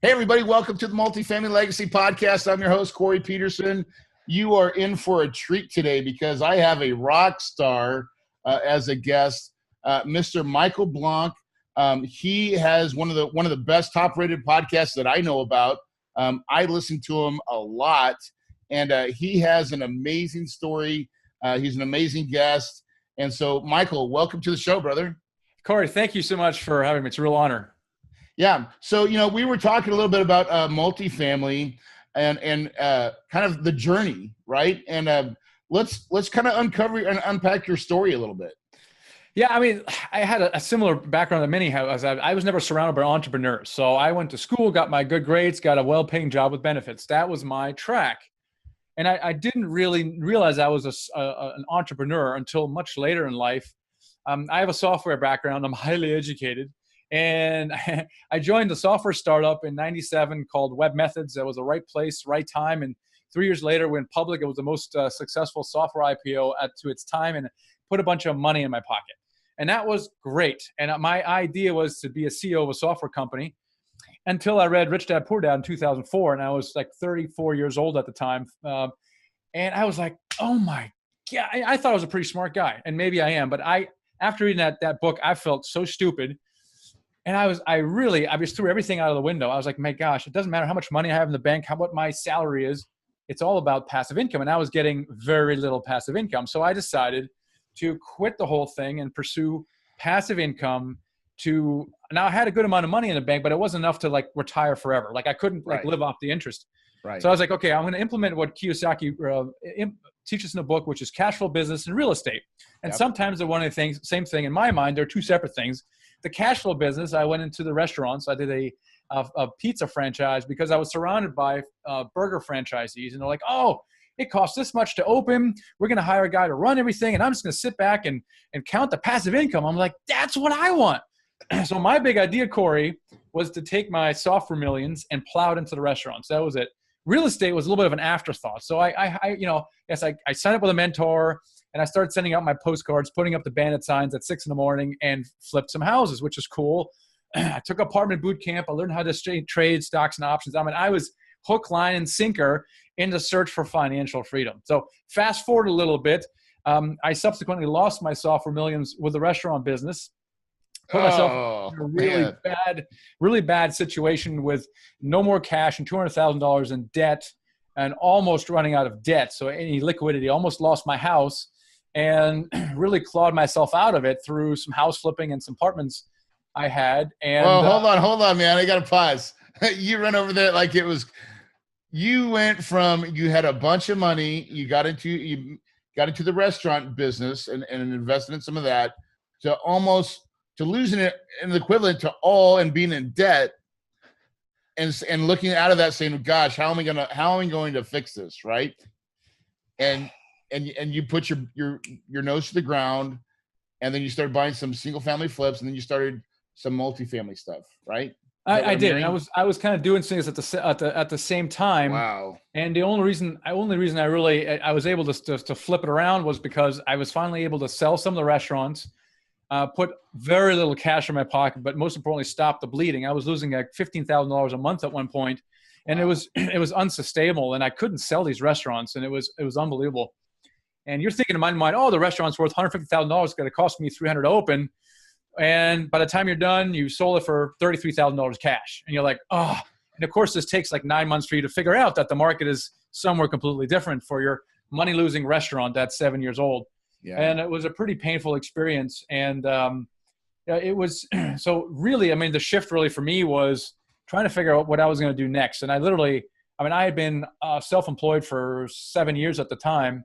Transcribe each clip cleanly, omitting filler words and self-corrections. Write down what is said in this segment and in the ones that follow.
Hey, everybody, welcome to the Multifamily Legacy Podcast. I'm your host, Corey Peterson. You are in for a treat today because I have a rock star as a guest, Mr. Michael Blanc. He has one of the best top-rated podcasts that I know about. I listen to him a lot, and he has an amazing story. He's an amazing guest. And so, Michael, welcome to the show, brother. Corey, thank you so much for having me. It's a real honor. Yeah. So, we were talking a little bit about multifamily and kind of the journey, right? And let's kind of uncover and unpack your story a little bit. Yeah, I mean, I had a similar background than many have. I was never surrounded by entrepreneurs. So I went to school, got my good grades, got a well-paying job with benefits. That was my track. And I didn't really realize I was an entrepreneur until much later in life. I have a software background. I'm highly educated. And I joined the software startup in '97 called Web Methods. That was the right place, right time. And 3 years later, went public. It was the most successful software IPO to its time, and put a bunch of money in my pocket. And that was great. And my idea was to be a CEO of a software company until I read Rich Dad Poor Dad in 2004. And I was like 34 years old at the time. And I was like, oh my God. I thought I was a pretty smart guy. And maybe I am. But after reading that book, I felt so stupid. And I just threw everything out of the window. I was like, my gosh, it doesn't matter how much money I have in the bank, what my salary is. It's all about passive income. And I was getting very little passive income. So I decided to quit the whole thing and pursue passive income now I had a good amount of money in the bank, but it wasn't enough to like retire forever. Like I couldn't live off the interest. Right. So I was like, okay, I'm going to implement what Kiyosaki teaches in the book, which is cash flow business and real estate. And sometimes they're one of the things, same thing in my mind. They're two separate things. The cash flow business, I went into the restaurants. I did a pizza franchise because I was surrounded by burger franchisees. And they're like, oh, it costs this much to open. We're going to hire a guy to run everything. And I'm just going to sit back and count the passive income. I'm like, that's what I want. So my big idea, Corey, was to take my software millions and plow it into the restaurants. That was it. Real estate was a little bit of an afterthought. So I signed up with a mentor and I started sending out my postcards, putting up the bandit signs at 6 a.m. and flipped some houses, which is cool. I took apartment boot camp. I learned how to trade stocks and options. I mean, I was hook, line, and sinker in the search for financial freedom. So fast forward a little bit. I subsequently lost my software millions with the restaurant business. Put myself in a really bad situation with no more cash and $200,000 in debt and almost running out of debt. So any liquidity, almost lost my house and really clawed myself out of it through some house flipping and some apartments I had. And hold on, man. I got to pause. You run over there like it was, you went from, you had a bunch of money, you got into the restaurant business and invested in some of that to losing it in the equivalent to all and being in debt and looking out of that saying, gosh, how am I going to fix this? Right. And you put your nose to the ground and then you started buying some single family flips and then you started some multifamily stuff. Right. I did. And I was kind of doing things at the same time. Wow. And the only reason I was able to flip it around was because I was finally able to sell some of the restaurants, put very little cash in my pocket, but most importantly, stop the bleeding. I was losing like $15,000 a month at one point, and it was unsustainable, and I couldn't sell these restaurants, and it was unbelievable. And you're thinking in my mind, oh, the restaurant's worth $150,000. It's going to cost me $300 to open, and by the time you're done, you sold it for $33,000 cash, and you're like, oh. And of course, this takes like 9 months for you to figure out that the market is somewhere completely different for your money-losing restaurant that's 7 years old. Yeah. And it was a pretty painful experience. And it was, so really, I mean, the shift really for me was trying to figure out what I was going to do next. And I had been self-employed for 7 years at the time.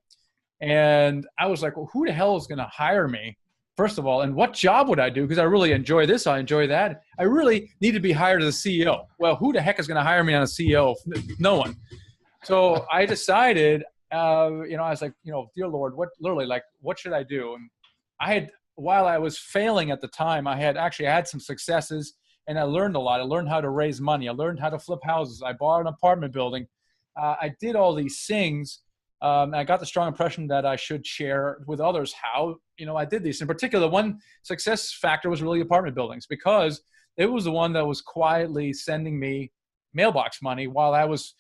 And I was like, well, who the hell is going to hire me? First of all, and what job would I do? Because I really enjoy this. I enjoy that. I really need to be hired as a CEO. Well, who the heck is going to hire me on a CEO? No one. So I decided, I was like, dear Lord, what should I do? And while I was failing at the time, I had some successes and I learned a lot. I learned how to raise money. I learned how to flip houses. I bought an apartment building. I did all these things. And I got the strong impression that I should share with others how, I did these. In particular, one success factor was really apartment buildings because it was the one that was quietly sending me mailbox money while I was,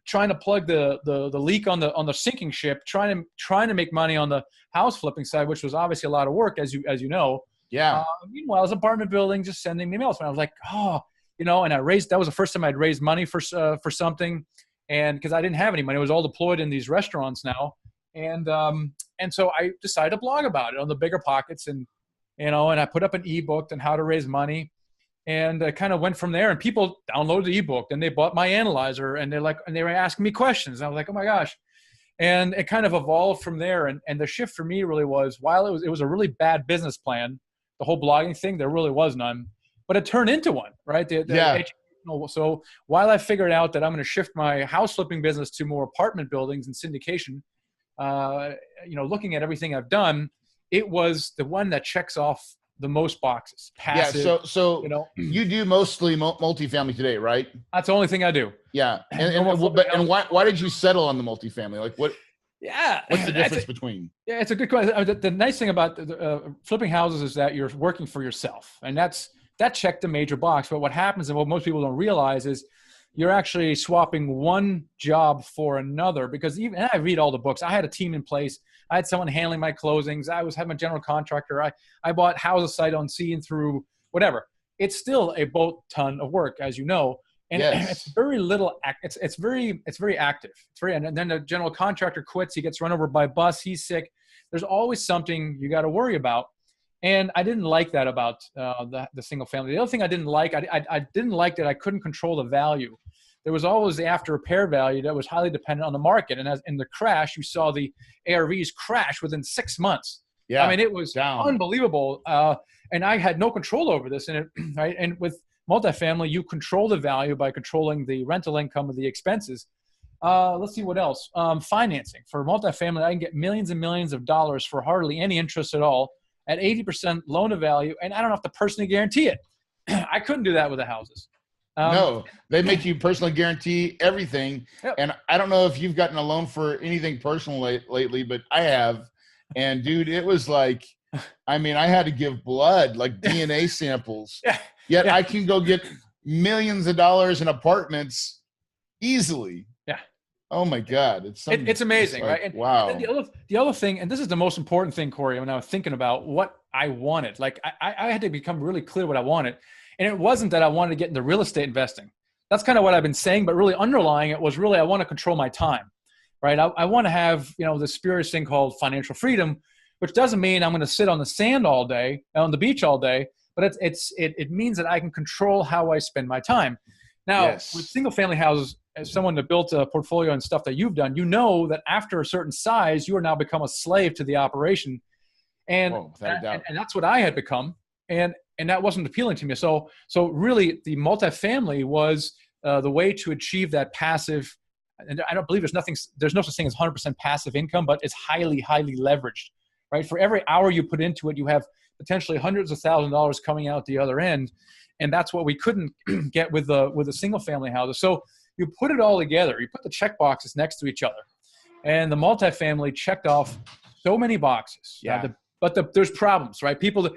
trying to plug the leak on the sinking ship, trying to make money on the house flipping side, which was obviously a lot of work, as you know. Yeah. Meanwhile, I was apartment building, just sending me mails. And I was like, and that was the first time I'd raised money for something. And because I didn't have any money, it was all deployed in these restaurants now. And so I decided to blog about it on the Bigger Pockets, and I put up an ebook on how to raise money, and I kind of went from there. And people downloaded the ebook, and they bought my analyzer, and they were asking me questions. And I was like, oh my gosh. And it kind of evolved from there. And the shift for me really was, while it was a really bad business plan, the whole blogging thing, there really was none, but it turned into one, right? So while I figured out that I'm going to shift my house flipping business to more apartment buildings and syndication, looking at everything I've done, it was the one that checks off the most boxes. Passive. Yeah. So you do mostly multifamily today, right? That's the only thing I do. Yeah. And why did you settle on the multifamily? Like what? Yeah. What's the difference between? Yeah, it's a good question. The nice thing about flipping houses is that you're working for yourself, and that checked the major box. But what happens, and what most people don't realize, is you're actually swapping one job for another, because and I read all the books. I had a team in place. I had someone handling my closings. I was having a general contractor. I bought houses sight unseen through whatever. It's still a boat ton of work, as you know. And it's very little. It's very active. And then the general contractor quits. He gets run over by a bus. He's sick. There's always something you got to worry about. And I didn't like that about the single family. The other thing I didn't like, I didn't like that I couldn't control the value. There was always the after repair value that was highly dependent on the market. And as in the crash, you saw the ARVs crash within 6 months. Yeah, I mean, it was down. Unbelievable. And I had no control over this. And right. And with multifamily, you control the value by controlling the rental income of the expenses. Let's see what else. Financing for multifamily, I can get millions and millions of dollars for hardly any interest at all at 80% loan to value, and I don't have to personally guarantee it. I couldn't do that with the houses. No, they make you personally guarantee everything. Yep. And I don't know if you've gotten a loan for anything personal lately, but I have. And dude, it was like, I mean, I had to give blood, like DNA samples. Yet I can go get millions of dollars in apartments easily. Yeah. Oh my God. It's amazing, right? And, wow. And the other thing, and this is the most important thing, Corey, when I was thinking about what I wanted, like I had to become really clear what I wanted. And it wasn't that I wanted to get into real estate investing. That's kind of what I've been saying, but really underlying it was really, I want to control my time, right? I want to have, this spurious thing called financial freedom, which doesn't mean I'm going to sit on the sand all day, on the beach all day, but it means that I can control how I spend my time. Now, with single family houses, as someone that built a portfolio and stuff that you've done, you know that after a certain size, you are now become a slave to the operation. And that's what I had become. And that wasn't appealing to me. So really the multifamily was the way to achieve that passive. And I don't believe there's no such thing as 100% passive income, but it's highly, highly leveraged, right? For every hour you put into it, you have potentially hundreds of thousands of dollars coming out the other end. And that's what we couldn't get with the single family houses. So you put it all together, you put the check boxes next to each other, and the multifamily checked off so many boxes. Yeah. But there's problems, right? People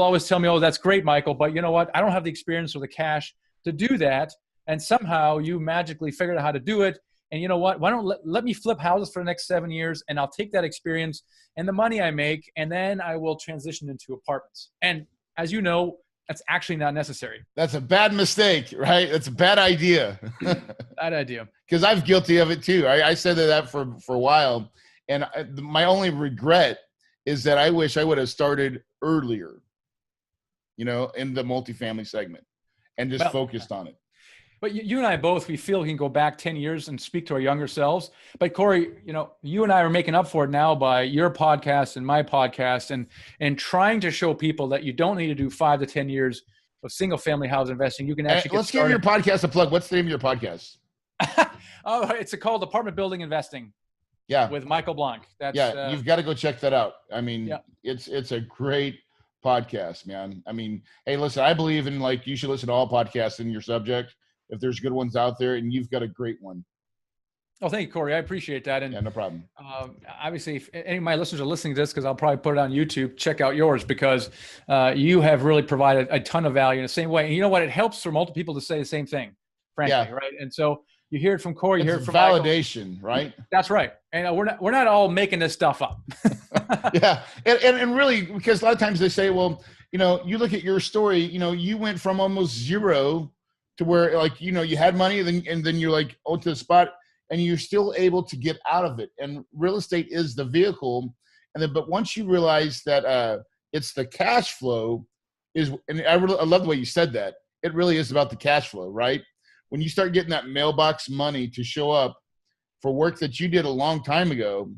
always tell me, oh, that's great, Michael, but you know what? I don't have the experience or the cash to do that. And somehow you magically figured out how to do it. And you know what? Why don't let me flip houses for the next 7 years, and I'll take that experience and the money I make, and then I will transition into apartments. And as you know, that's actually not necessary. That's a bad mistake, right? That's a bad idea. Bad idea. Because I'm guilty of it too. I said that for a while. And my only regret is that I wish I would have started earlier, in the multifamily segment and just focused on it. But you and I both, we feel we can go back 10 years and speak to our younger selves. But Corey, you and I are making up for it now by your podcast and my podcast and trying to show people that you don't need to do 5 to 10 years of single family house investing. You can actually let's give your podcast a plug. What's the name of your podcast? Oh, it's called Apartment Building Investing. Yeah. With Michael Blanc. You've got to go check that out. I mean, it's a great podcast, man. I mean, hey, listen, I believe in you should listen to all podcasts in your subject. If there's good ones out there, and you've got a great one. Oh, thank you, Corey. I appreciate that. And no problem. Obviously, if any of my listeners are listening to this, because I'll probably put it on YouTube, check out yours, because you have really provided a ton of value in the same way. And you know what? It helps for multiple people to say the same thing. frankly, Yeah. right? And so you hear it from Corey, you It's hear it from Michael. validation, right? That's right. And we're not all making this stuff up. Yeah. And really, because a lot of times they say, well, you look at your story, you went from almost zero to where, like, you had money, and then you're like, oh, to the spot, and you're still able to get out of it. And real estate is the vehicle. And then, but once you realize that it's the cash flow and I love the way you said that. It really is about the cash flow, right? When you start getting that mailbox money to show up for work that you did a long time ago,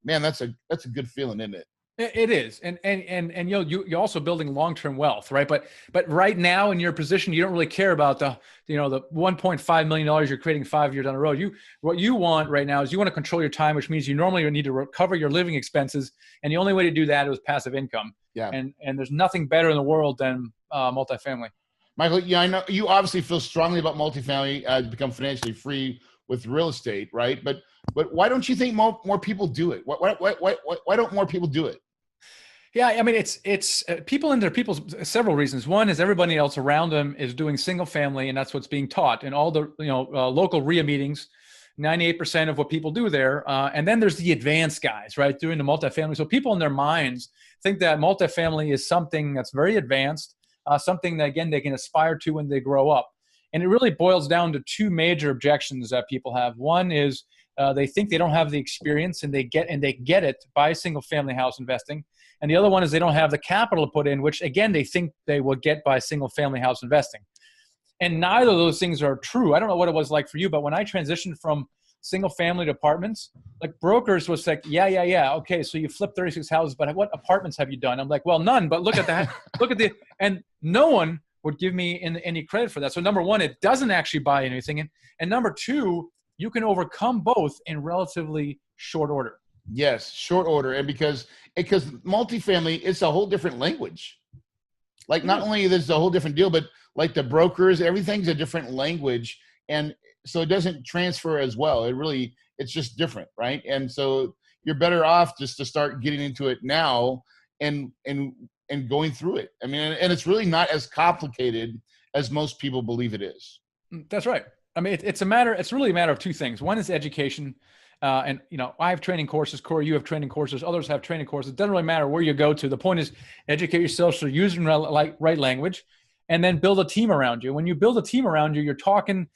man, that's a good feeling, isn't it? It is, and you're also building long-term wealth, right? But right now in your position, you don't really care about the $1.5 million you're creating 5 years down the road. What you want right now is you want to control your time, which means you normally would need to recover your living expenses, and the only way to do that is passive income. Yeah. And there's nothing better in the world than multifamily. Michael, yeah, I know you obviously feel strongly about multifamily to become financially free with real estate, right? But why don't you think more people do it? Why don't more people do it? Yeah, I mean, it's people several reasons. One is everybody else around them is doing single family, and that's what's being taught in all the local RIA meetings. 98% of what people do there, and then there's the advanced guys, right, doing the multifamily. So people in their minds think that multifamily is something that's very advanced, something that again they can aspire to when they grow up. And it really boils down to two major objections that people have. One is they think they don't have the experience, and they get it by single family house investing. And the other one is they don't have the capital to put in, which again, they think they will get by single family house investing. And neither of those things are true. I don't know what it was like for you, but when I transitioned from single family to apartments, like brokers was like, yeah. Okay. So you flipped 36 houses, but what apartments have you done? I'm like, well, none, but look at that. And no one would give me any credit for that. So number one, it doesn't actually buy anything. And number two, you can overcome both in relatively short order. Yes, short order. And because multifamily, it's a whole different language. Like not only is it a whole different deal, but like the brokers, everything's a different language. And so it doesn't transfer as well. It's just different, right? And so you're better off just to start getting into it now and going through it. I mean, and it's really not as complicated as most people believe it is. That's right. I mean, it's really a matter of two things. One is education. And I have training courses, Corey, you have training courses, others have training courses. It doesn't really matter where you go to. The point is educate yourself so you're using right language, and then build a team around you. When you build a team around you, you're talking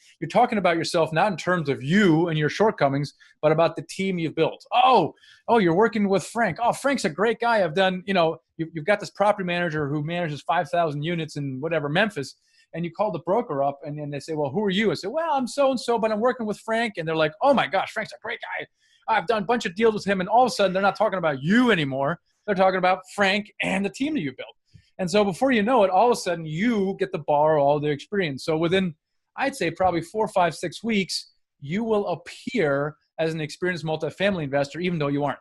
about yourself, not in terms of you and your shortcomings, but about the team you've built. Oh, you're working with Frank. Oh, Frank's a great guy. I've done, you've got this property manager who manages 5,000 units in whatever, Memphis. And you call the broker up and then they say, well, who are you? I say, well, I'm so-and-so, but I'm working with Frank. And they're like, oh my gosh, Frank's a great guy. I've done a bunch of deals with him. And all of a sudden they're not talking about you anymore. They're talking about Frank and the team that you built. And so before you know it, all of a sudden you get to borrow all the experience. So within, I'd say probably 4, 5, 6 weeks, you will appear as an experienced multifamily investor, even though you aren't.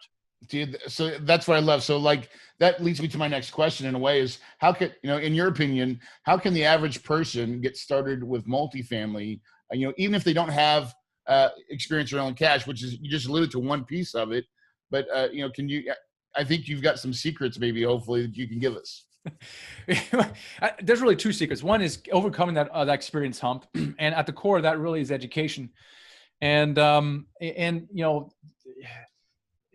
Dude, so that's what I love. So like that leads me to my next question in a way is how can, in your opinion, how can the average person get started with multifamily, even if they don't have experience or own cash, which is, you just alluded to one piece of it, but I think you've got some secrets maybe, hopefully, that you can give us. There's really two secrets. One is overcoming that experience hump. And at the core of that really is education. And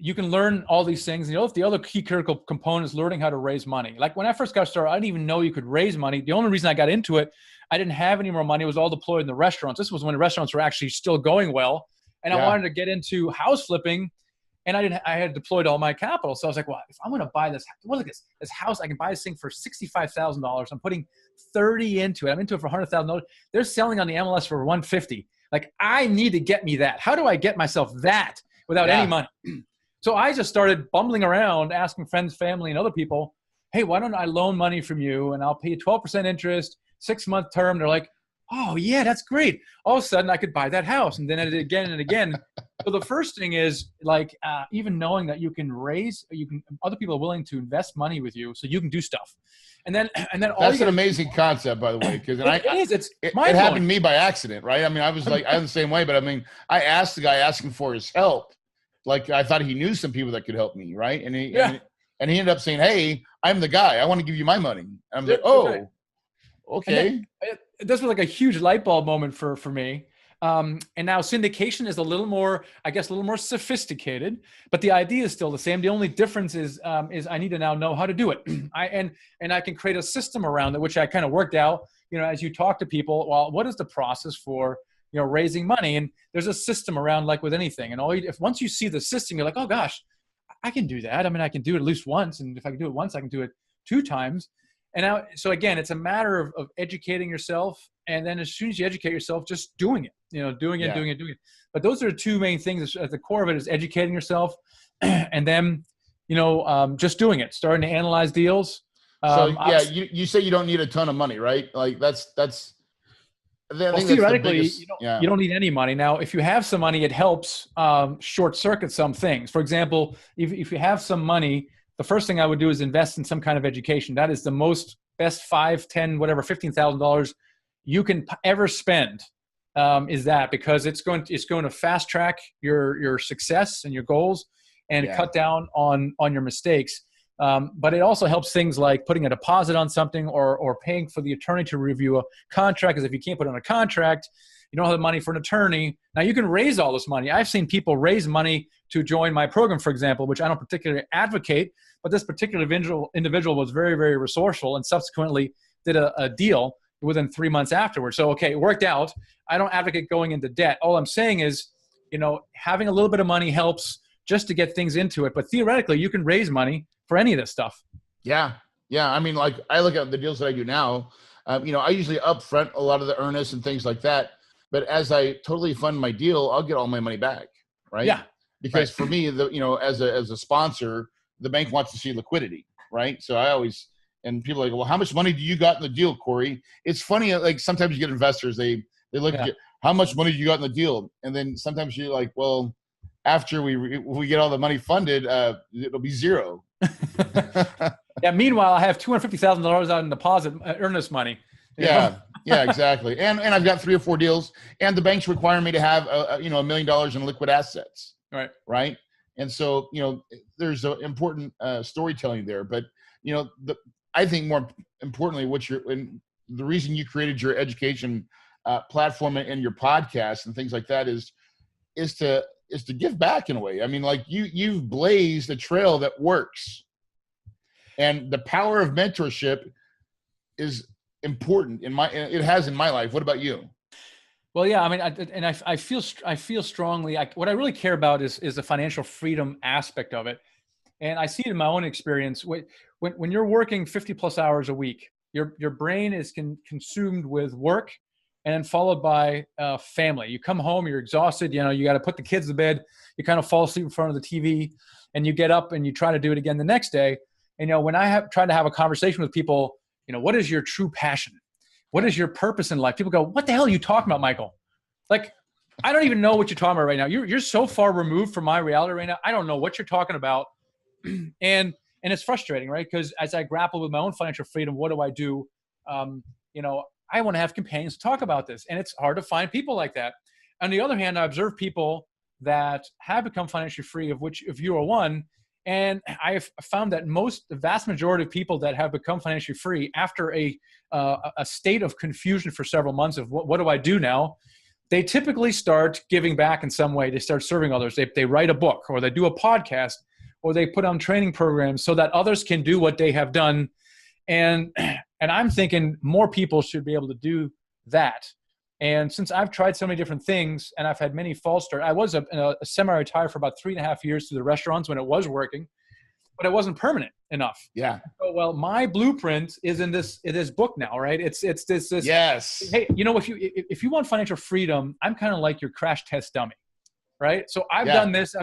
you can learn all these things. The other key critical component is learning how to raise money. Like when I first got started, I didn't even know you could raise money. The only reason I got into it, I didn't have any more money. It was all deployed in the restaurants. This was when the restaurants were actually still going well. And I wanted to get into house flipping, and I had deployed all my capital. So I was like, well, if I'm going to buy this, look at this house, I can buy this thing for $65,000. I'm putting 30 into it. I'm into it for $100,000. They're selling on the MLS for 150. Like, I need to get me that. How do I get myself that without any money? So I just started bumbling around, asking friends, family, and other people, hey, why don't I loan money from you and I'll pay you 12% interest, 6-month term. They're like, oh yeah, that's great. All of a sudden I could buy that house. And then I did it again and again. So the first thing is like, even knowing that other people are willing to invest money with you so you can do stuff. And then that's an amazing concept, by the way, because it happened to me by accident, right? I mean, I was the same way, but I mean, I asked the guy asking for his help. Like I thought he knew some people that could help me, right? And he ended up saying, "Hey, I'm the guy. I want to give you my money." And I'm like, "Oh, And then Okay. this was like a huge light bulb moment for me. And now syndication is a little more, I guess, a little more sophisticated, but the idea is still the same. The only difference is I need to now know how to do it. And I can create a system around it, which I kind of worked out, as you talk to people, well, what is the process for, raising money? And there's a system around, like with anything. And if once you see the system, you're like, oh gosh, I can do that. I mean, I can do it at least once. And if I can do it once, I can do it 2 times. And now, so again, it's a matter of educating yourself. And then as soon as you educate yourself, just doing it, doing it. But those are the 2 main things at the core of it, is educating yourself. And then, just doing it, starting to analyze deals. So you say you don't need a ton of money, right? Like I think theoretically, that's the biggest, you don't need any money. Now, if you have some money, it helps short circuit some things. For example, if you have some money, the first thing I would do is invest in some kind of education. That is the best 5, 10, whatever, $15,000 you can ever spend, is that, because it's going to fast track your success and your goals, and cut down on your mistakes. But it also helps things like putting a deposit on something, or paying for the attorney to review a contract. Because if you can't put on a contract, you don't have the money for an attorney. Now you can raise all this money. I've seen people raise money to join my program, for example, which I don't particularly advocate, but this particular individual was very, very resourceful, and subsequently did a deal within 3 months afterwards. So, okay, it worked out. I don't advocate going into debt. All I'm saying is, having a little bit of money helps just to get things into it. But theoretically, you can raise money for any of this stuff. Yeah. I mean, like, I look at the deals that I do now, I usually upfront a lot of the earnest and things like that. But as I totally fund my deal, I'll get all my money back. Right. Yeah. Because for me, as a sponsor, the bank wants to see liquidity. Right. So and people are like, well, how much money do you got in the deal, Corey? It's funny. Like, sometimes you get investors, they look at you, how much money do you got in the deal? And then sometimes you're like, well, after we get all the money funded, it'll be zero. Yeah. Meanwhile, I have $250,000 out in deposit, earnest money. Yeah, exactly. And I've got 3 or 4 deals, and the banks require me to have $1 million in liquid assets. Right. And so, there's an important storytelling there. But, I think more importantly, the reason you created your education platform and your podcast and things like that is to give back in a way. I mean, like, you've blazed a trail that works, and the power of mentorship is important it has in my life. What about you? Well, yeah, I mean, I feel strongly. What I really care about is the financial freedom aspect of it, and I see it in my own experience. When you're working 50 plus hours a week, your brain is consumed with work, and then followed by family. You come home, you're exhausted. You got to put the kids to bed. You kind of fall asleep in front of the TV, and you get up and you try to do it again the next day. And when I have tried to have a conversation with people, what is your true passion? What is your purpose in life? People go, what the hell are you talking about, Michael? Like, I don't even know what you're talking about right now. You're so far removed from my reality right now. I don't know what you're talking about. And it's frustrating, right? Because as I grapple with my own financial freedom, what do I do? I want to have companions to talk about this. And it's hard to find people like that. On the other hand, I observe people that have become financially free, of which if you are one. And I've found that the vast majority of people that have become financially free after a state of confusion for several months of what do I do now, they typically start giving back in some way. They start serving others. They write a book, or they do a podcast, or they put on training programs so that others can do what they have done. And I'm thinking more people should be able to do that. And since I've tried so many different things, and I've had many false starts, I was a semi-retired for about 3.5 years through the restaurants when it was working, but it wasn't permanent enough. Yeah. So, well, my blueprint is in this book now, right? It's this. Yes. Hey, if you want financial freedom, I'm kind of like your crash test dummy, right? So I've done this.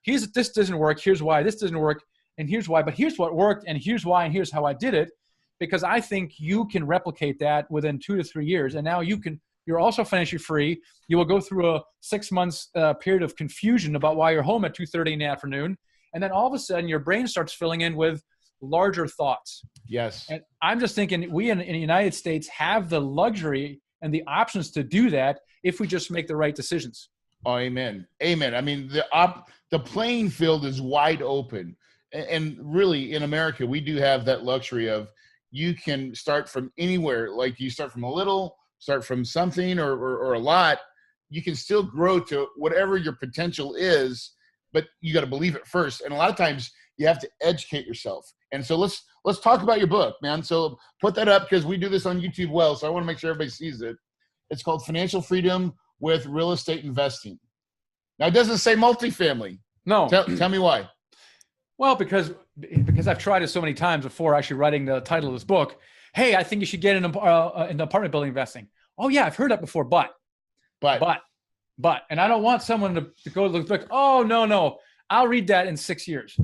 This doesn't work. Here's why. This doesn't work, and here's why. But here's what worked, and here's why, and here's how I did it, because I think you can replicate that within 2 to 3 years, and now you're also financially free. You will go through a 6 months period of confusion about why you're home at 2:30 in the afternoon. And then all of a sudden your brain starts filling in with larger thoughts. Yes. And I'm just thinking we in the United States have the luxury and the options to do that if we just make the right decisions. Oh, amen. Amen. I mean, the playing field is wide open. And really in America, we do have that luxury of, you can start from anywhere. Like you start from a little, start from something or a lot. You can still grow to whatever your potential is, but you got to believe it first. And a lot of times you have to educate yourself. And so let's talk about your book, man. So put that up because we do this on YouTube well. So I want to make sure everybody sees it. It's called Financial Freedom with Real Estate Investing. Now it doesn't say multifamily. No. Tell me why. Well, because I've tried it so many times before actually writing the title of this book. Hey, I think you should get in apartment building investing. Oh yeah, I've heard that before, but, and I don't want someone to go to the book. Oh no, I'll read that in 6 years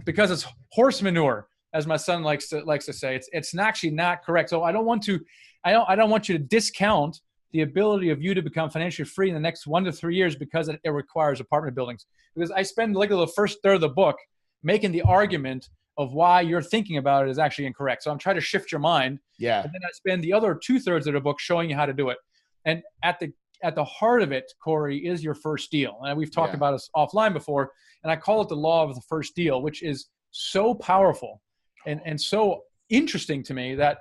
because it's horse manure, as my son likes to say. It's actually not correct. So I don't want you to discount the ability of you to become financially free in the next 1 to 3 years because it requires apartment buildings. Because I spend like the first third of the book making the argument of why you're thinking about it is actually incorrect. So I'm trying to shift your mind. Yeah. And then I spend the other 2/3 of the book showing you how to do it. And at the heart of it, Corey, is your first deal. And we've talked about this offline before, and I call it the law of the first deal, which is so powerful and so interesting to me that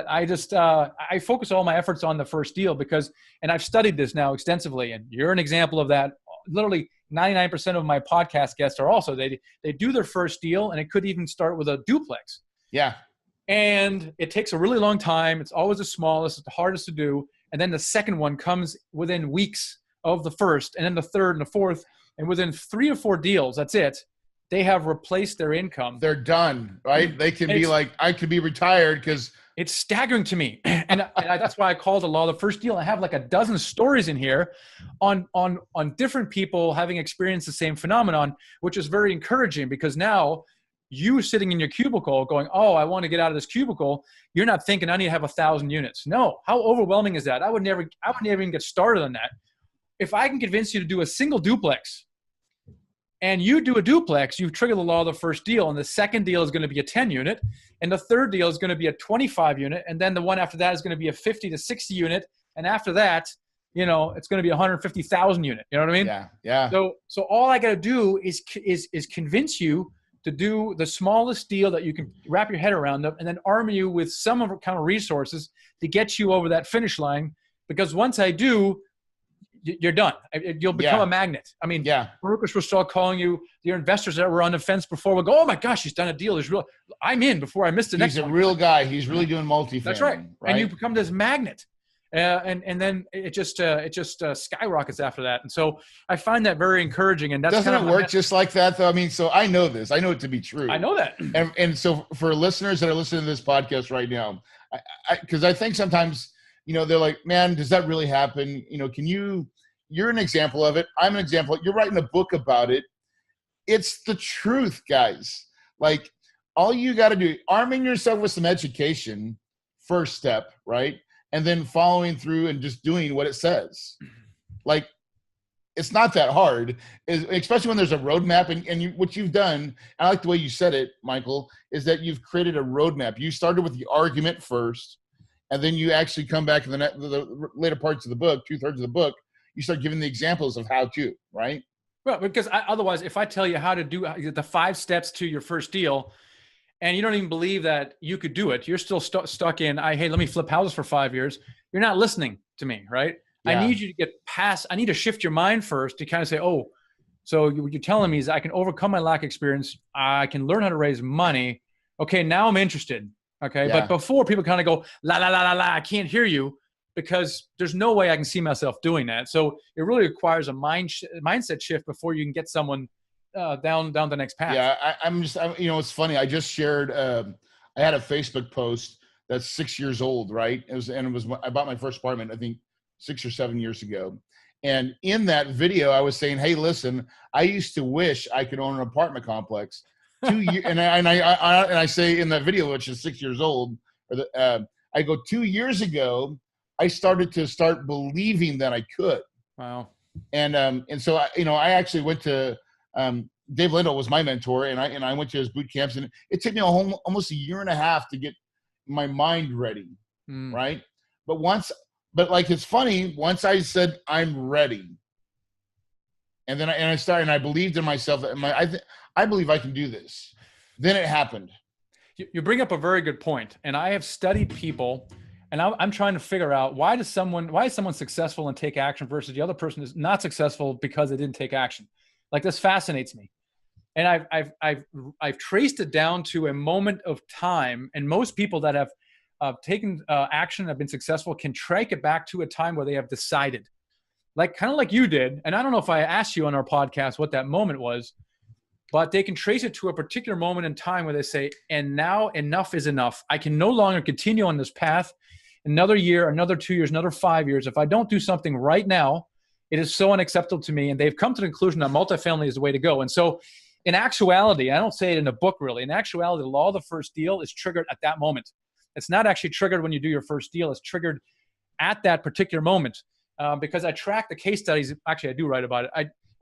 I just I focus all my efforts on the first deal because, and I've studied this now extensively, and you're an example of that. Literally 99% of my podcast guests are also, they do their first deal, and it could even start with a duplex. Yeah. And it takes a really long time. It's always the smallest, it's the hardest to do. And then the second one comes within weeks of the first, and then the third and the fourth. And within 3 or 4 deals, that's it, they have replaced their income. They're done, right? They can be like, I could be retired because it's staggering to me. And that's why I call it the law of the first deal. I have like a dozen stories in here on different people having experienced the same phenomenon, which is very encouraging because now you sitting in your cubicle going, oh, I want to get out of this cubicle. You're not thinking I need to have 1,000 units. No, how overwhelming is that? I would never even get started on that. If I can convince you to do a single duplex and you do a duplex, you've triggered the law of the first deal. And the second deal is going to be a 10 unit. And the third deal is going to be a 25 unit. And then the one after that is going to be a 50 to 60 unit. And after that, it's going to be 150,000 unit. You know what I mean? Yeah. Yeah. So all I got to do is convince you to do the smallest deal that you can wrap your head around and then arm you with some kind of resources to get you over that finish line. Because once I do, you're done. You'll become a magnet. I mean, brokers will start calling you. Your investors that were on the fence before will go, oh my gosh, he's done a deal. I'm in before I missed the next one. He's a real guy. He's really doing multifamily. That's right. And you become this magnet. And then it just skyrockets after that. And so I find that very encouraging. And that's doesn't it work just like that though? I mean, so I know this. I know it to be true. I know that. And so for listeners that are listening to this podcast right now, because I think sometimes, they're like, man, does that really happen? You're an example of it. I'm an example. You're writing a book about it. It's the truth, guys. Like all you got to do, arming yourself with some education, first step, right? And then following through and just doing what it says. Like it's not that hard, especially when there's a roadmap. And what you've done, I like the way you said it, Michael, is that you've created a roadmap. You started with the argument first, and then you actually come back in the later parts of the book, 2/3 of the book, you start giving the examples of how to, right? Well, because otherwise, if I tell you how to do the 5 steps to your first deal, and you don't even believe that you could do it, you're still stuck in, hey, let me flip houses for 5 years. You're not listening to me, right? Yeah. I need you to get past, I need to shift your mind first to kind of say, oh, so what you're telling me is I can overcome my lack of experience. I can learn how to raise money. Okay, now I'm interested. Okay, but before people kind of go, la, la, la, la, la, I can't hear you, because there's no way I can see myself doing that. So it really requires a mindset shift before you can get someone down the next path. Yeah, I'm it's funny. I just shared, I had a Facebook post that's 6 years old, right? I bought my first apartment, I think 6 or 7 years ago. And in that video, I was saying, hey, listen, I used to wish I could own an apartment complex. 2 years, and I say in that video, which is 6 years old, I go 2 years ago, I started believing that I could. Wow. And so I actually went to Dave Lindahl was my mentor, and I went to his boot camps, and it took me almost a year and a half to get my mind ready, right? But like it's funny, once I said I'm ready, and then I started, and I believed in myself that I believe I can do this. Then it happened. You bring up a very good point, and I have studied people, and I'm trying to figure out why is someone successful and take action versus the other person is not successful because they didn't take action. Like, this fascinates me, and I've traced it down to a moment of time, and most people that have taken action, have been successful, can track it back to a time where they have decided, like kind of like you did. And I don't know if I asked you on our podcast what that moment was, but they can trace it to a particular moment in time where they say, and now enough is enough. I can no longer continue on this path. Another year, another 2 years, another 5 years. If I don't do something right now, it is so unacceptable to me. And they've come to the conclusion that multifamily is the way to go. And so in actuality, I don't say it in a book really, in actuality, the law of the first deal is triggered at that moment. It's not actually triggered when you do your first deal. It's triggered at that particular moment. Because I track the case studies. Actually, I do write about it.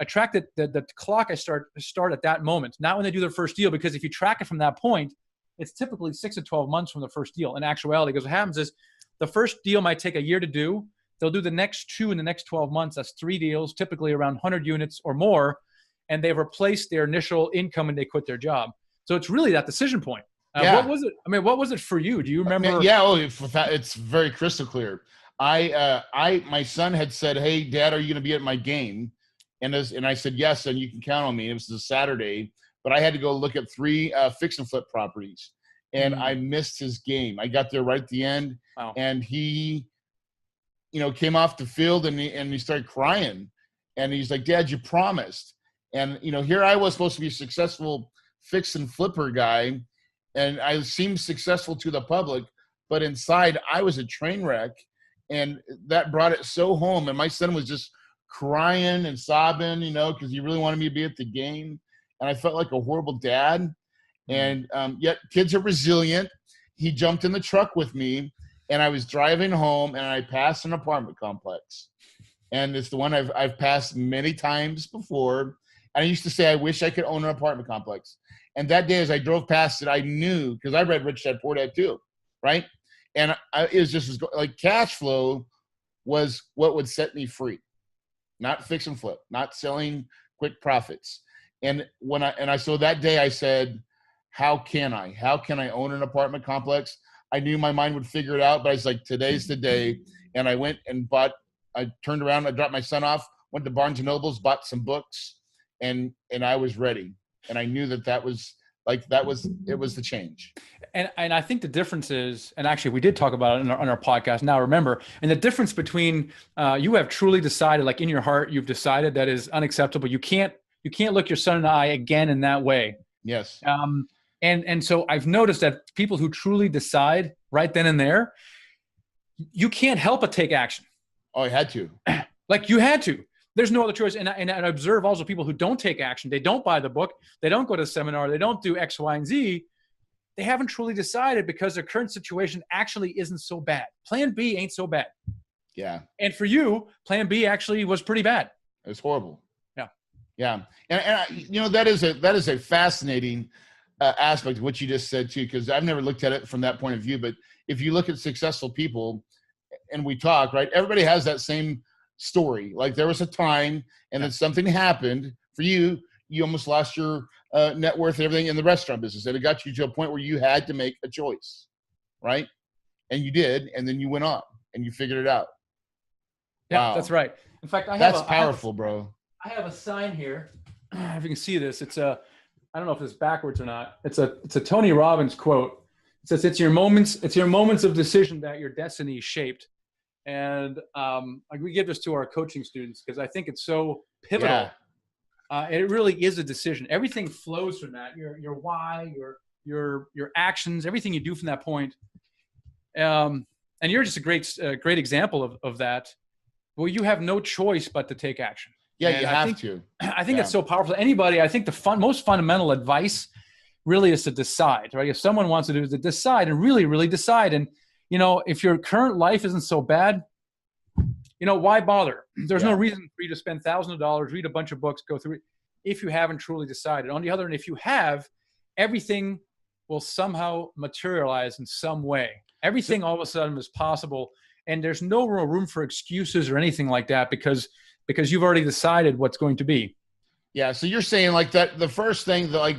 I track the clock I start at that moment, not when they do their first deal, because if you track it from that point, it's typically 6 to 12 months from the first deal. In actuality, because what happens is the first deal might take a year to do. They'll do the next 2 in the next 12 months. That's 3 deals, typically around 100 units or more, and they've replaced their initial income and they quit their job. So it's really that decision point. What was it? I mean, what was it for you? Do you remember? It's very crystal clear. My son had said, "Hey, Dad, are you going to be at my game?" And I said, "Yes, and you can count on me." It was a Saturday, but I had to go look at 3 fix and flip properties, and I missed his game. I got there right at the end, and he, came off the field and he started crying, and he's like, "Dad, you promised." And here I was supposed to be a successful fix and flipper guy, and I seemed successful to the public, but inside I was a train wreck, and that brought it so home. And my son was just crying and sobbing, because he really wanted me to be at the game. And I felt like a horrible dad. And yet kids are resilient. He jumped in the truck with me, and I was driving home, and I passed an apartment complex. And it's the one I've passed many times before. And I used to say, I wish I could own an apartment complex. And that day, as I drove past it, I knew, because I read Rich Dad Poor Dad too, right? And it was just like cash flow was what would set me free. Not fix and flip, not selling quick profits. And so that day I said, how can I own an apartment complex? I knew my mind would figure it out, but I was like, today's the day. And I went and I turned around, I dropped my son off, went to Barnes and Nobles, bought some books, and I was ready. And I knew it was the change. And I think the difference is, and actually we did talk about it on our podcast now, remember, and the difference between you have truly decided, like in your heart, you've decided that is unacceptable. You can't look your son in the eye again in that way. Yes. And so I've noticed that people who truly decide right then and there, you can't help but take action. Oh, I had to. Like you had to. There's no other choice. And I observe also people who don't take action. They don't buy the book. They don't go to the seminar. They don't do X, Y, and Z. They haven't truly decided because their current situation actually isn't so bad. Plan B ain't so bad. Yeah. And for you, Plan B actually was pretty bad. It was horrible. Yeah. Yeah. And that is a fascinating aspect of what you just said too, because I've never looked at it from that point of view. But if you look at successful people and we talk, right, everybody has that same story. Like there was a time and then something happened for you. You almost lost your net worth and everything in the restaurant business. And it got you to a point where you had to make a choice, right? And you did. And then you went on and you figured it out. Yeah, wow. That's right. In fact, that's powerful, bro. I have a sign here. If you can see this, it's I don't know if it's backwards or not. It's a Tony Robbins quote. It says, it's your moments of decision that your destiny is shaped. And we give this to our coaching students because I think it's so pivotal. Yeah. It really is a decision. Everything flows from that. Your why, your actions, everything you do from that point. And you're just a great example of that. Well, you have no choice but to take action. Yeah, and you have to. I think it's so powerful. Anybody, I think the most fundamental advice really is to decide, right? If someone wants to do is to decide and really, really decide. And if your current life isn't so bad, why bother? There's no reason for you to spend thousands of dollars, read a bunch of books, go through it, if you haven't truly decided. On the other hand, if you have, everything will somehow materialize in some way. Everything all of a sudden is possible, and there's no real room for excuses or anything like that because you've already decided what's going to be. Yeah. So you're saying like that, the first thing that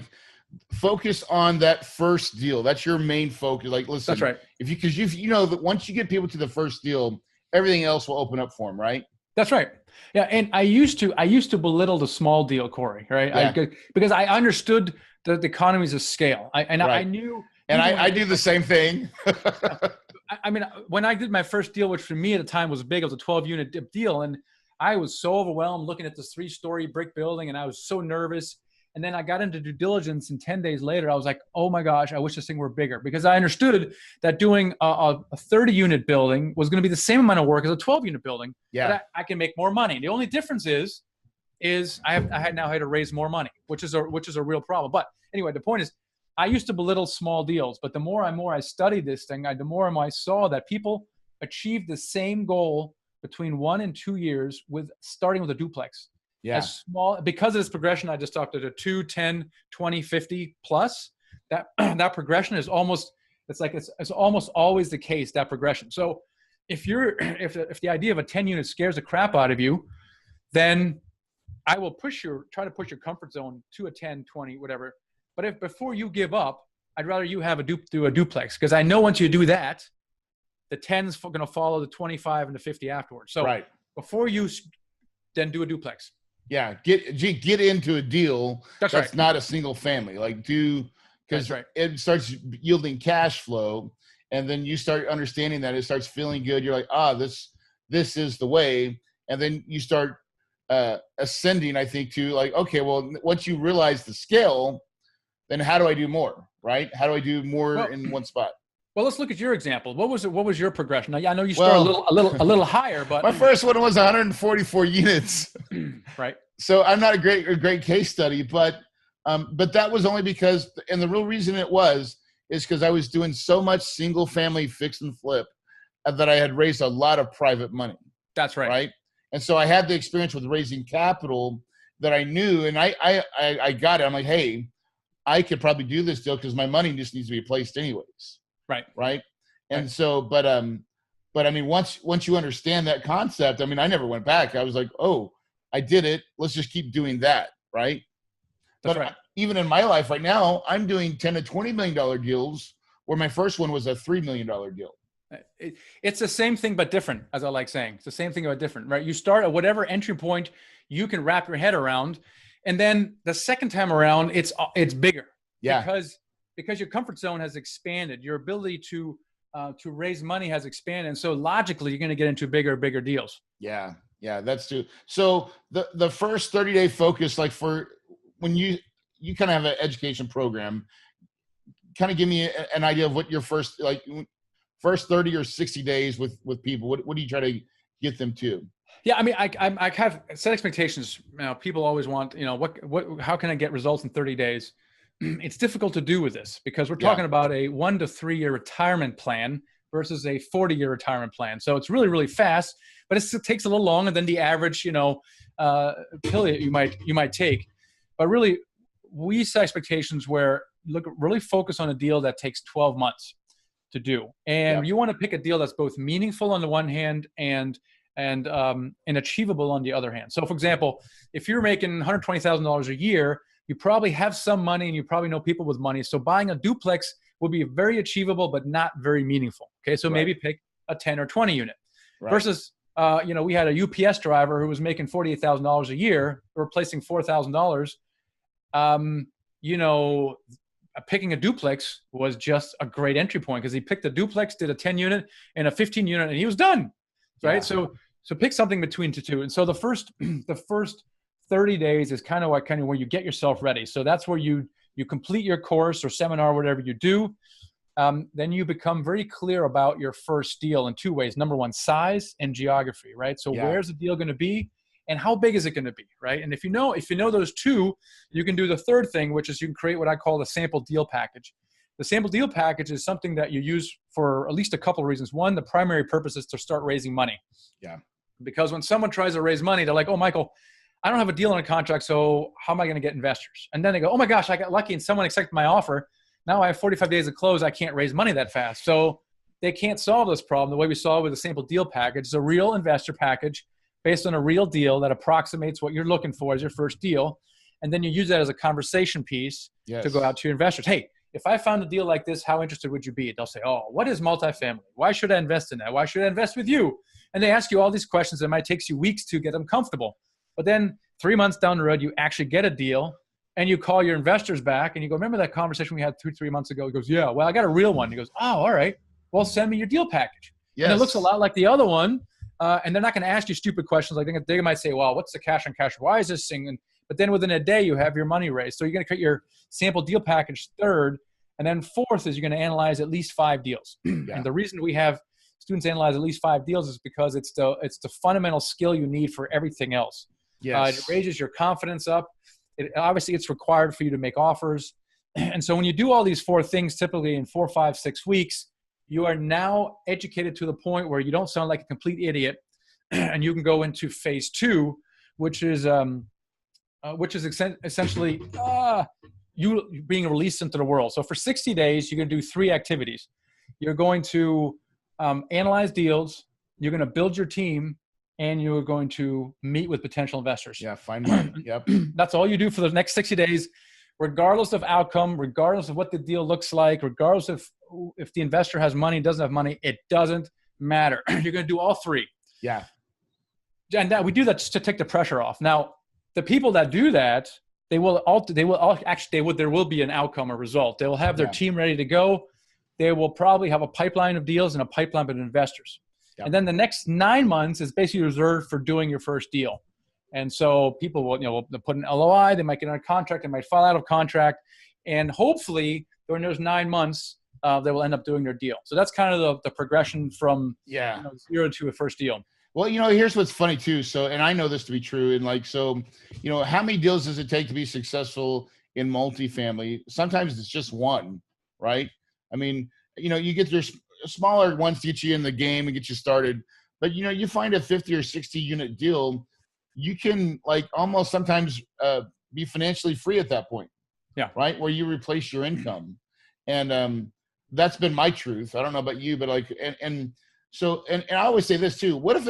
focus on that first deal. That's your main focus. Like, listen, That's right. Because you know that once you get people to the first deal, everything else will open up for them, right? That's right. Yeah, and I used to belittle the small deal, Corey, right? Yeah. Because I understood the economies of scale. I Right. knew, And even when I do the same thing. I mean, when I did my first deal, which for me at the time was big, it was a 12-unit deal, and I was so overwhelmed looking at this 3-story brick building, and I was so nervous. And then I got into due diligence, and 10 days later, I was like, oh my gosh, I wish this thing were bigger, because I understood that doing a 30-unit building was going to be the same amount of work as a 12-unit building. Yeah. But I can make more money. The only difference is I now had to raise more money, which is a real problem. But anyway, the point is, I used to belittle small deals, but the more I studied this thing, the more I saw that people achieved the same goal between 1 and 2 years with starting with a duplex. Yeah. As small, because of this progression, I just talked to the 2, 10, 20, 50 plus. That progression is almost always the case, that progression. So if the idea of a 10-unit scares the crap out of you, then I will try to push your comfort zone to a 10, 20, whatever. But if before you give up, I'd rather you have do a duplex, because I know once you do that, the 10's going to follow the 25 and the 50 afterwards. So right. Before you then do a duplex. Yeah, get into a deal that's right. Not a single family. Because right. It starts yielding cash flow, and then you start understanding that it starts feeling good. You're like, this is the way, and then you start ascending. I think to like, okay, well, once you realize the scale, then how do I do more? Right? How do I do more in one spot? Well, let's look at your example. What was your progression? Now, I know you started a little higher, but my first one was 144 units. Right. So I'm not a great case study, but that was only because, and the real reason it is because I was doing so much single family fix and flip that I had raised a lot of private money. That's right. Right. And so I had the experience with raising capital that I knew, and I got it. I'm like, hey, I could probably do this deal because my money just needs to be placed anyways. Right. Right. And so, but I mean, once you understand that concept, I mean, I never went back. I was like, oh, I did it. Let's just keep doing that. Right. That's but right. Even in my life right now, I'm doing $10 to $20 million deals, where my first one was a $3 million deal. It's the same thing, but different, as I like saying. It's the same thing, but different, right? You start at whatever entry point you can wrap your head around. And then the second time around, it's bigger. Yeah. Because your comfort zone has expanded. Your ability to raise money has expanded. And so logically, you're going to get into bigger deals. Yeah. Yeah, that's true. So the first 30-day focus, like for when you kind of have an education program, kind of give me an idea of what your first 30 or 60 days with people, what do you try to get them to? Yeah, I mean, I have set expectations. People always want, how can I get results in 30 days? It's difficult to do with this because we're talking about a 1 to 3 year retirement plan versus a 40-year retirement plan. So it's really, really fast, but it takes a little longer than the average, pill that you might take. But really, we set expectations where really focus on a deal that takes 12 months to do, and you want to pick a deal that's both meaningful on the one hand and achievable on the other hand. So, for example, if you're making $120,000 a year, you probably have some money and you probably know people with money. So buying a duplex will be very achievable, but not very meaningful. Okay. So maybe pick a 10 or 20 unit versus, we had a UPS driver who was making $48,000 a year, replacing $4,000. Picking a duplex was just a great entry point because he picked a duplex, did a 10 unit and a 15 unit, and he was done. Right. So pick something between the two. And so the first 30 days is kind of where you get yourself ready. So that's where you complete your course or seminar, whatever you do. Then you become very clear about your first deal in two ways. Number one, size and geography, right? So where's the deal going to be and how big is it going to be, right? And if you know those two, you can do the third thing, which is you can create what I call the sample deal package. The sample deal package is something that you use for at least a couple of reasons. One, the primary purpose is to start raising money. Yeah. Because when someone tries to raise money, they're like, oh, Michael, I don't have a deal on a contract, so how am I going to get investors? And then they go, oh my gosh, I got lucky and someone accepted my offer. Now I have 45 days to close. I can't raise money that fast. So they can't solve this problem the way we solve with a sample deal package. It's a real investor package based on a real deal that approximates what you're looking for as your first deal. And then you use that as a conversation piece to go Yes. out to your investors. Hey, if I found a deal like this, how interested would you be? They'll say, oh, what is multifamily? Why should I invest in that? Why should I invest with you? And they ask you all these questions that might take you weeks to get them comfortable. But then 3 months down the road, you actually get a deal and you call your investors back and you go, remember that conversation we had 3 months ago? He goes, yeah, well, I got a real one. He goes, oh, all right. Well, send me your deal package. Yes. And it looks a lot like the other one. And they're not going to ask you stupid questions. Like they might say, well, what's the cash on cash? Why is this thing? But then within a day, you have your money raised. So you're going to create your sample deal package third. And then fourth is you're going to analyze at least 5 deals. Yeah. And the reason we have students analyze at least 5 deals is because it's the fundamental skill you need for everything else. Yes. It raises your confidence up. Obviously, it's required for you to make offers. And so when you do all these 4 things, typically in 4, 5, 6 weeks, you are now educated to the point where you don't sound like a complete idiot, and you can go into phase 2, which is essentially you being released into the world. So for 60 days, you're going to do 3 activities. You're going to analyze deals, you're going to build your team, and you're going to meet with potential investors. Yeah, find money. Yep. That's all you do for the next 60 days, regardless of outcome, regardless of what the deal looks like, regardless of if the investor has money, doesn't have money, it doesn't matter. You're going to do all 3. Yeah. And we do that just to take the pressure off. Now, the people that do that, there will be an outcome or result. They will have their team ready to go. They will probably have a pipeline of deals and a pipeline of investors. Yep. And then the next 9 months is basically reserved for doing your first deal. And so people will, they'll put an LOI, they might get on a contract, they might file out of contract, and hopefully during those 9 months, they will end up doing their deal. So that's kind of the progression from 0 to a first deal. Well, here's what's funny too. So, and I know this to be true. And how many deals does it take to be successful in multifamily? Sometimes it's just one, right? I mean, you get your smaller ones to get you in the game and get you started. But, you find a 50 or 60 unit deal, you can almost sometimes be financially free at that point. Yeah. Right. Where you replace your income. And that's been my truth. I don't know about you, but So I always say this too. What if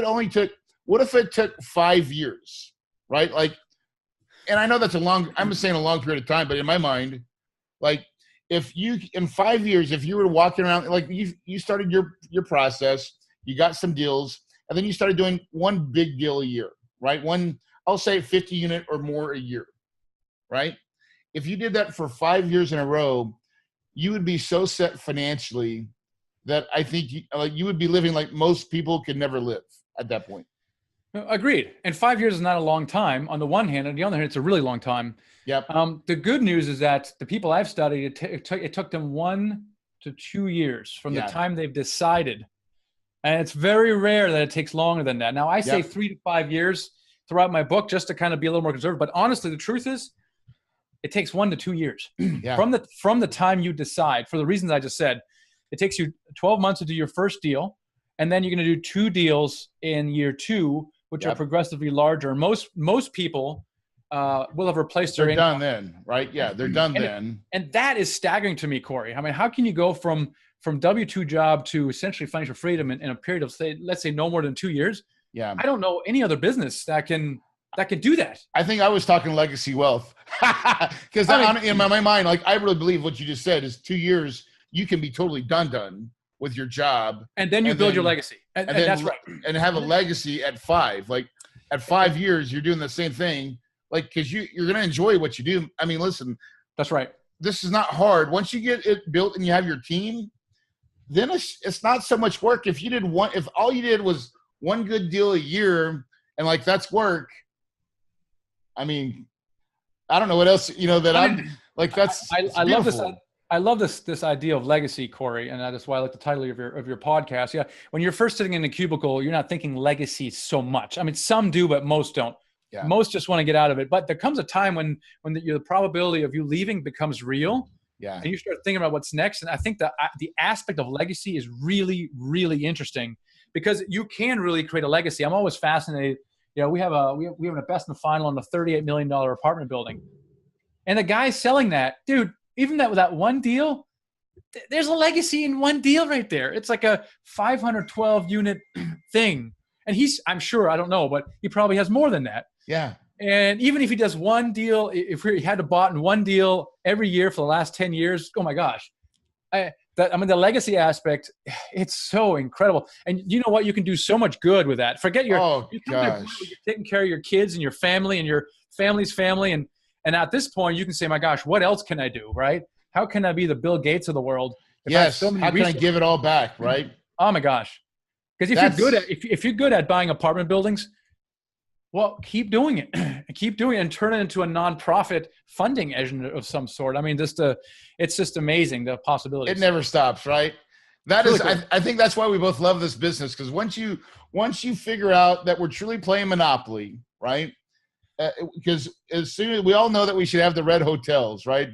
it took 5 years, right? And I know that's I'm saying a long period of time, but in my mind, if you, in 5 years, if you were walking around, you started your process, you got some deals, and then you started doing one big deal a year, right? I'll say 50 unit or more a year, right? If you did that for 5 years in a row, you would be so set financially that I think you would be living like most people could never live at that point. Agreed. And 5 years is not a long time on the one hand. On the other hand, it's a really long time. Yep. The good news is that the people I've studied, it took them 1 to 2 years from the time they've decided. And it's very rare that it takes longer than that. Now, I say 3 to 5 years throughout my book just to kind of be a little more conservative. But honestly, the truth is, it takes 1 to 2 years from the time you decide, for the reasons I just said. It takes you 12 months to do your first deal, and then you're going to do 2 deals in year 2, which are progressively larger. Most people will have replaced their income. They're done then, right? Yeah, they're done then. And that is staggering to me, Corey. I mean, how can you go from W-2 job to essentially financial freedom in a period of, let's say, no more than 2 years? Yeah. I don't know any other business that can do that. I think I was talking legacy wealth because in my mind, I really believe what you just said is 2 years. You can be totally done with your job. And then you build your legacy. And that's right. And have a legacy at 5. At 5 years, you're doing the same thing. Because you're going to enjoy what you do. I mean, listen. That's right. This is not hard. Once you get it built and you have your team, then it's not so much work. If all you did was one good deal a year and that's work, I mean, I don't know what else, that's I love this. I love this idea of legacy, Corey, and that's why I like the title of your podcast. Yeah, when you're first sitting in the cubicle, you're not thinking legacy so much. I mean, some do, but most don't. Yeah. Most just want to get out of it. But there comes a time when the probability of you leaving becomes real. Yeah. And you start thinking about what's next. And I think the aspect of legacy is really, really interesting because you can really create a legacy. I'm always fascinated. We have an investment final on a $38 million apartment building, and the guy selling that, dude. Even that one deal, there's a legacy in one deal right there. It's like a 512 unit thing. And I'm sure, I don't know, but he probably has more than that. Yeah. And even if he does one deal, if he had to bought in one deal every year for the last 10 years, oh my gosh. The legacy aspect, it's so incredible. And you know what? You can do so much good with that. Forget Oh you come to a point where gosh. you're taking care of your kids and your family and your family's family. And at this point, you can say, my gosh, what else can I do, right? How can I be the Bill Gates of the world if I have so Yes. many How can I resources? give it all back? Right. Oh my gosh. Because That's if you're good at buying apartment buildings, well, keep doing it. Keep doing it and turn it into a nonprofit funding engine of some sort. I mean, it's just amazing, the it possibilities. never stops, right? It's That really is, cool. I think that's why we both love this business, because once you figure out that we're truly playing Monopoly, right? Because as soon as we all know that we should have the red hotels, right?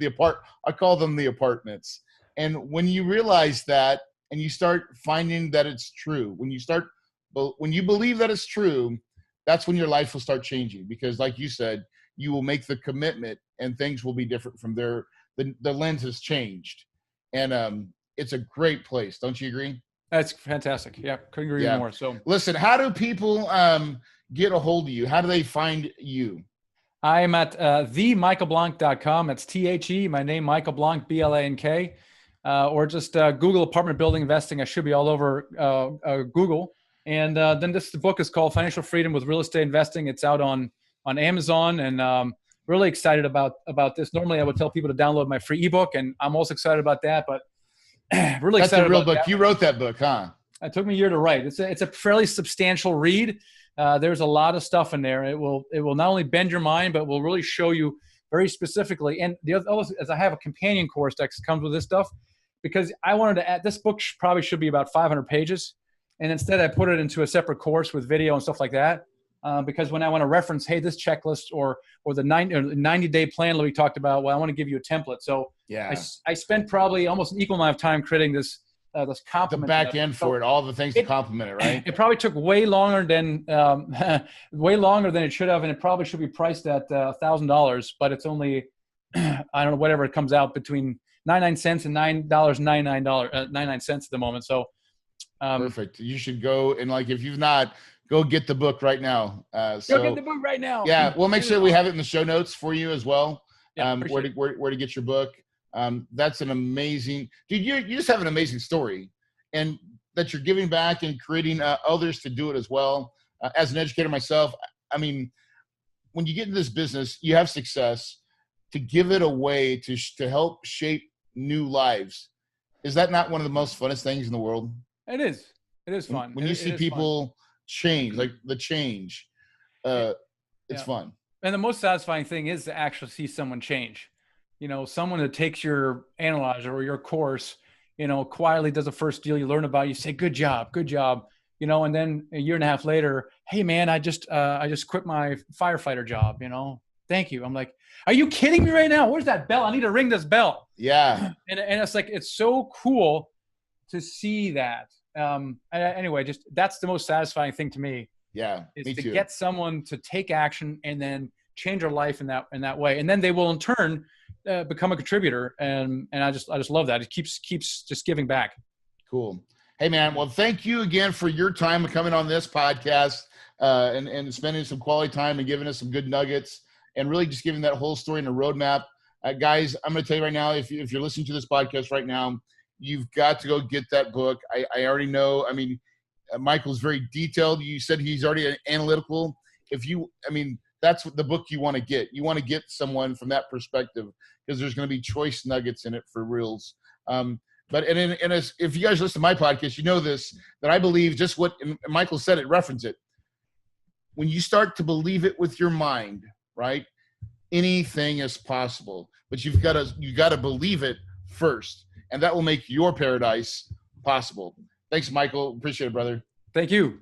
I call them the apartments. And when you realize that, and you start finding that it's true, when you believe that it's true, that's when your life will start changing. Because, like you said, you will make the commitment, and things will be different from there. The lens has changed, and it's a great place. Don't you agree? That's fantastic. Yeah, couldn't agree Yeah. more. So Listen, how do people get a hold of you? How do they find you? I'm at themichaelblank.com. That's THE, my name, Michael Blank, BLANK. Or just Google apartment building investing. I should be all over Google. And then the book is called Financial Freedom with Real Estate Investing. It's out on Amazon, and really excited about this. Normally, I would tell people to download my free ebook, and I'm also excited about that. But really That's a excited real about book. that. You wrote that book, huh? It took me a year to write. It's a fairly substantial read. There's a lot of stuff in there. It will not only bend your mind, but will really show you very specifically. And the other is I have a companion course that comes with this stuff, because I wanted to add, this book probably should be about 500 pages. And instead I put it into a separate course with video and stuff like that. Because when I want to reference, hey, this checklist or the 90-day plan that we talked about, well, I want to give you a template. So Yeah. I spent probably almost an equal amount of time creating this The complement. back end for it, all the things to complement it, right? It probably took way longer than it should have, and it probably should be priced at $1,000. But it's only I don't know, whatever it comes out between 99 cents and $9.99 at the moment. So Perfect. You should go, and like, if you've not, go get the book right now. Go get the book right now. Yeah, we'll make sure we have it in the show notes for you as well. Yeah, Where to get your book. That's an amazing, dude. You just have an amazing story, and that you're giving back and creating others to do it as well. As an educator myself, I mean, when you get into this business, you have success. To give it away to help shape new lives, is that not one of the most funnest things in the world? It is. It is fun. When you see people change, like the change, it's fun. And the most satisfying thing is to actually see someone change. You know, someone that takes your analyzer or your course, you know, quietly does the first deal you learn about, you say, good job, you know, and then a year and a half later, hey man, I just quit my firefighter job, you know, thank you. I'm like, are you kidding me right now? Where's that bell? I need to ring this bell. Yeah. And it's like, it's so cool to see that. Anyway, just that's the most satisfying thing to me. Yeah. Is Me to too. get someone to take action and then change their life in that way. And then they will in turn become a contributor. And I just love that. It keeps just giving back. Cool. Hey man, well, thank you again for your time coming on this podcast and spending some quality time and giving us some good nuggets and really just giving that whole story and a roadmap. Guys, I'm going to tell you right now, if you're listening to this podcast right now, you've got to go get that book. I already know. I mean, Michael's very detailed. You said he's already analytical. That's what the book you want to get. You want to get someone from that perspective, because there's going to be choice nuggets in it for reals. If you guys listen to my podcast, you know this, that I believe just what Michael said, it referenced it. When you start to believe it with your mind, right, anything is possible, but you got to believe it first, and that will make your paradise possible. Thanks, Michael. Appreciate it, brother. Thank you.